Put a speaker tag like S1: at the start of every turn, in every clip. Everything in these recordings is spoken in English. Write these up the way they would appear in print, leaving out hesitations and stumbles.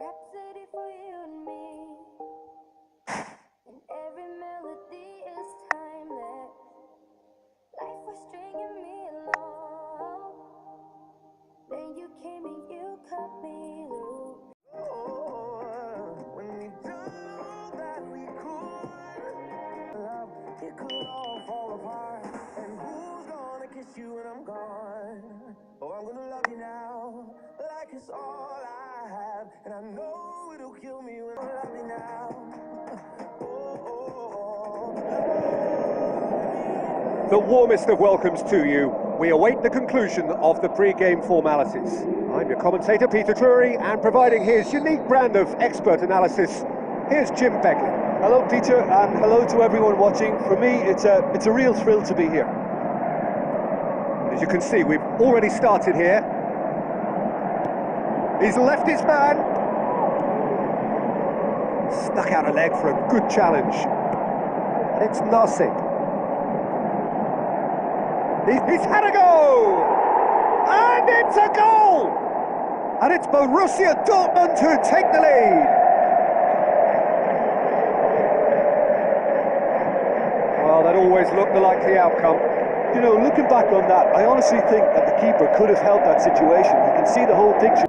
S1: rhapsody for you and me. And every melody is timeless. Life was stringing me along. Then you came and you cut me loose. When we knew that we could love, it could all fall apart. And who's gonna kiss you when I'm gone? Oh, I'm gonna love you now, like it's all I have. And I know it'll kill me when you love me now.
S2: The warmest of welcomes to you. We await the conclusion of the pre-game formalities. I'm your commentator, Peter Drury, and providing his unique brand of expert analysis, here's Jim BECKHAM.
S3: Hello, Peter, and hello to everyone watching. For me, it's a real thrill to be here.
S2: As you can see, we've already started here. He's left his man. Stuck out a leg for a good challenge. And it's nothing. He's had a go! And it's a goal! And it's Borussia Dortmund who take the lead. Well, that always looked the likely outcome.
S3: You know, looking back on that, I honestly think that the keeper could have helped that situation. You can see the whole picture.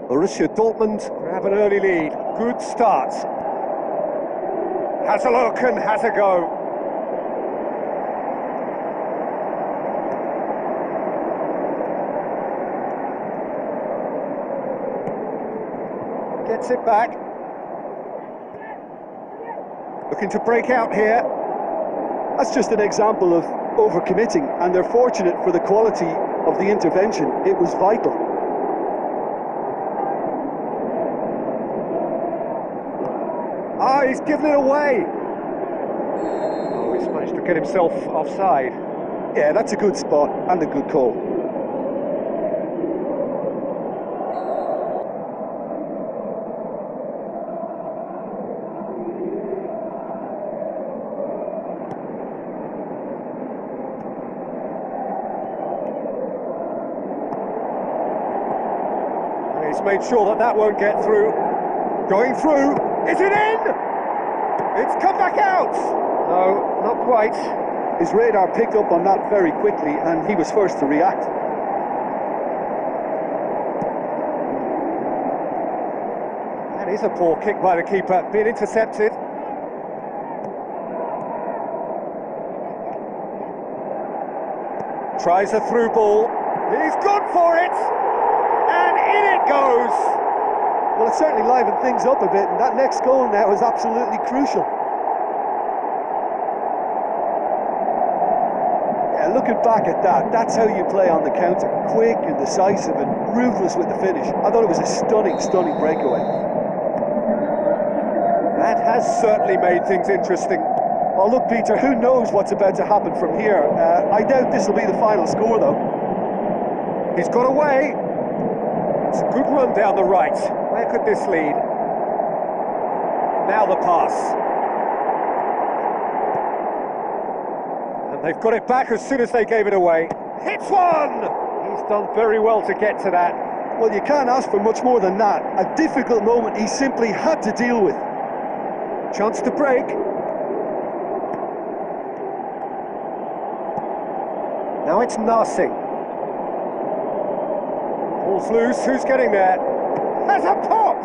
S2: Borussia Dortmund have an early lead. Good start. Has a look and has a go. Gets it back. Looking to break out here.
S3: That's just an example of overcommitting, and they're fortunate for the quality of the intervention. It was vital.
S2: Ah, he's given it away. Oh, he's managed to get himself offside.
S3: Yeah, that's a good spot and a good call.
S2: He's made sure that that won't get through. Going through. Is it in? It's come back out. No, not quite.
S3: His radar picked up on that very quickly, and he was first to react.
S2: That is a poor kick by the keeper, being intercepted. Tries a through ball. He's gone for it. And in it goes.
S3: Well, it certainly livened things up a bit, and that next goal now is absolutely crucial. Yeah, looking back at that, that's how you play on the counter. Quick and decisive and ruthless with the finish. I thought it was a stunning, stunning breakaway.
S2: That has certainly made things interesting.
S3: Well, look, Peter, who knows what's about to happen from here? I doubt this will be the final score, though.
S2: He's got away. It's a good run down the right. Where could this lead? Now the pass. And they've got it back as soon as they gave it away. Hits one! He's done very well to get to that.
S3: Well, you can't ask for much more than that. A difficult moment he simply had to deal with.
S2: Chance to break. Now it's Narsing. Ball's loose, who's getting there? Has a pop!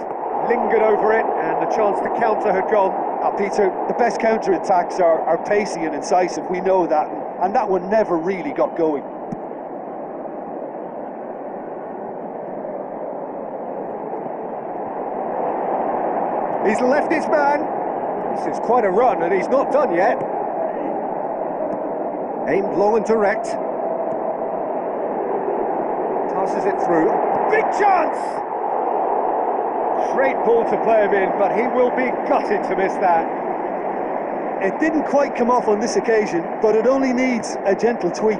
S2: Lingered over it, and the chance to counter had gone.
S3: Peter, the best counter-attacks are pacey and incisive, we know that, and that one never really got going.
S2: He's left his man. This is quite a run, and he's not done yet. Aimed low and direct. Passes it through. Big chance! Great ball to play him in, but he will be gutted to miss that.
S3: It didn't quite come off on this occasion, but it only needs a gentle tweak.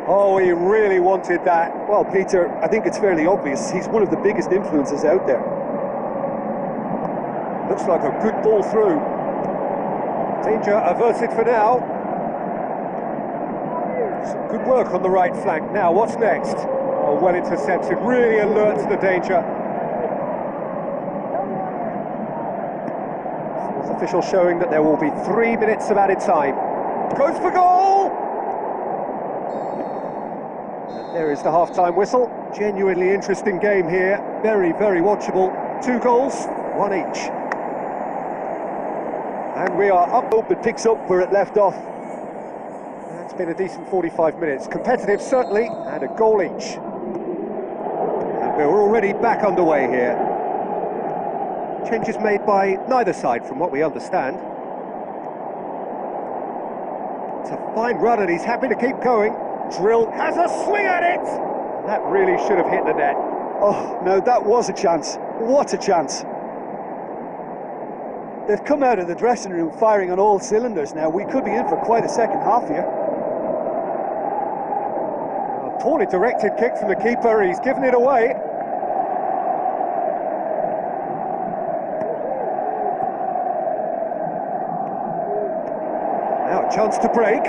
S2: Oh, he really wanted that.
S3: Well, Peter, I think it's fairly obvious. He's one of the biggest influences out there.
S2: Looks like a good ball through. Danger averted for now. Some good work on the right flank. Now, what's next? Oh, Oh, well intercepted, really alert to the danger. Fourth official showing that there will be 3 minutes of added time. Goes for goal! And there is the half-time whistle. Genuinely interesting game here. Very, very watchable. 2 goals, 1 each. And we are up.
S3: Hope it picks up where it left off.
S2: It's been a decent 45 minutes. Competitive, certainly, and a goal each. And we're already back underway here. Changes made by neither side, from what we understand. It's a fine run, and he's happy to keep going. Drill has a swing at it! That really should have hit the net.
S3: Oh, no, that was a chance. What a chance. They've come out of the dressing room firing on all cylinders now. We could be in for quite a second half here.
S2: A poorly directed kick from the keeper, he's given it away. Now a chance to break.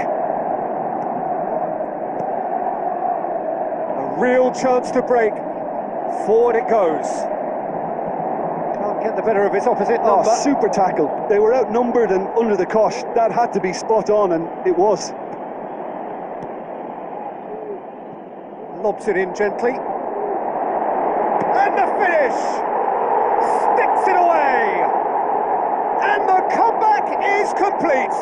S2: A real chance to break. Forward it goes. Get the better of his opposite number.
S3: Oh, super tackle. They were outnumbered and under the cosh. That had to be spot on, and it was.
S2: Lobs it in gently. And the finish! Sticks it away! And the comeback is complete!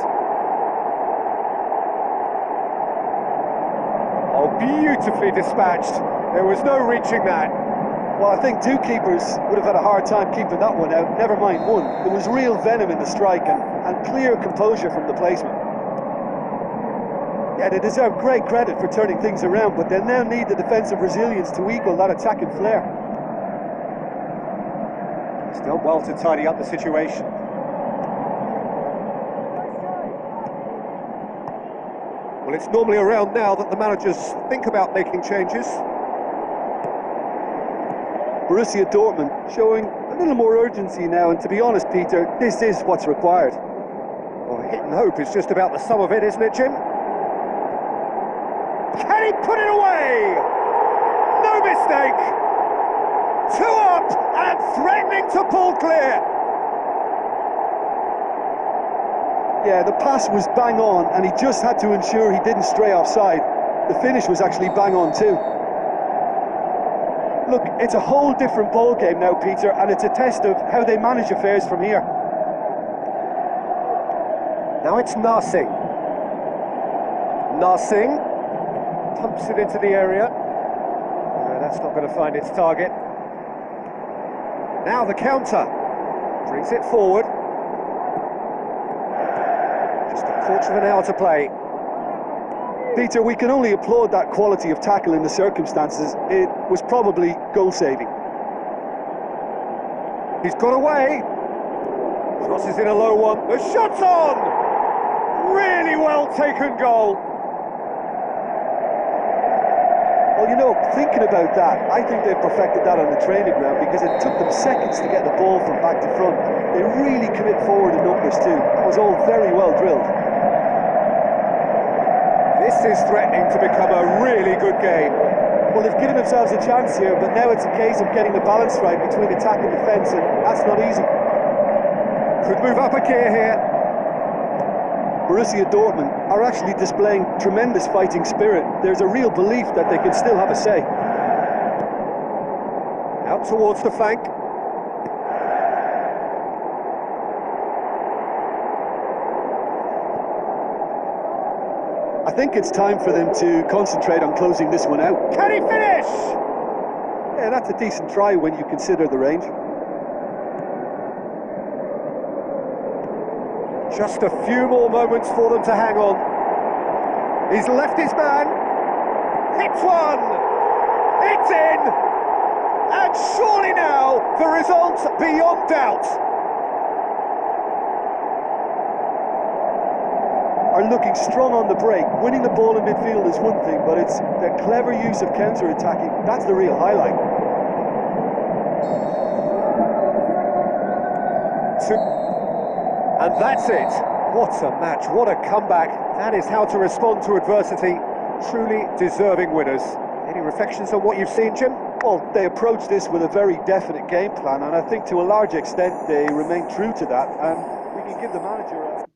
S2: Oh, beautifully dispatched. There was no reaching that.
S3: Well, I think 2 keepers would have had a hard time keeping that one out, never mind 1. There was real venom in the strike and clear composure from the placement. Yeah, they deserve great credit for turning things around, but they'll now need the defensive resilience to equal that attacking flair.
S2: He's done well to tidy up the situation. Well, it's normally around now that the managers think about making changes.
S3: Borussia Dortmund showing a little more urgency now, and to be honest, Peter, this is what's required.
S2: Well, hit and hope is just about the sum of it, isn't it, Jim? Can he put it away? No mistake! 2 up and threatening to pull clear.
S3: Yeah, the pass was bang on, and he just had to ensure he didn't stray offside. The finish was actually bang on too. Look, it's a whole different ball game now, Peter, and it's a test of how they manage affairs from here.
S2: Now it's Narsing. Narsing pumps it into the area. No, that's not going to find its target. Now the counter. Brings it forward. Just a quarter of an hour to play.
S3: Peter, we can only applaud that quality of tackle in the circumstances. It was probably goal-saving.
S2: He's got away. Crosses in a low one. The shot's on! Really well taken goal.
S3: Well, you know, thinking about that, I think they've perfected that on the training ground because it took them seconds to get the ball from back to front. They really commit forward in numbers too. That was all very well drilled.
S2: This is threatening to become a really good game.
S3: Well, they've given themselves a chance here, but now it's a case of getting the balance right between attack and defence, and that's not easy.
S2: Could move up a gear here.
S3: Borussia Dortmund are actually displaying tremendous fighting spirit. There's a real belief that they can still have a say.
S2: Out towards the flank.
S3: I think it's time for them to concentrate on closing this one out.
S2: Can he finish?
S3: Yeah, that's a decent try when you consider the range.
S2: Just a few more moments for them to hang on. He's left his man. Hits one. It's in. And surely now the result beyond doubt.
S3: Are looking strong on the break. Winning the ball in midfield is one thing, but it's their clever use of counter-attacking. That's the real highlight.
S2: And that's it. What a match, what a comeback. That is how to respond to adversity. Truly deserving winners. Anyway. reflections on what you've seen, Jim?
S3: Well, they approached this with a very definite game plan, and I think to a large extent they remain true to that, and we can give the manager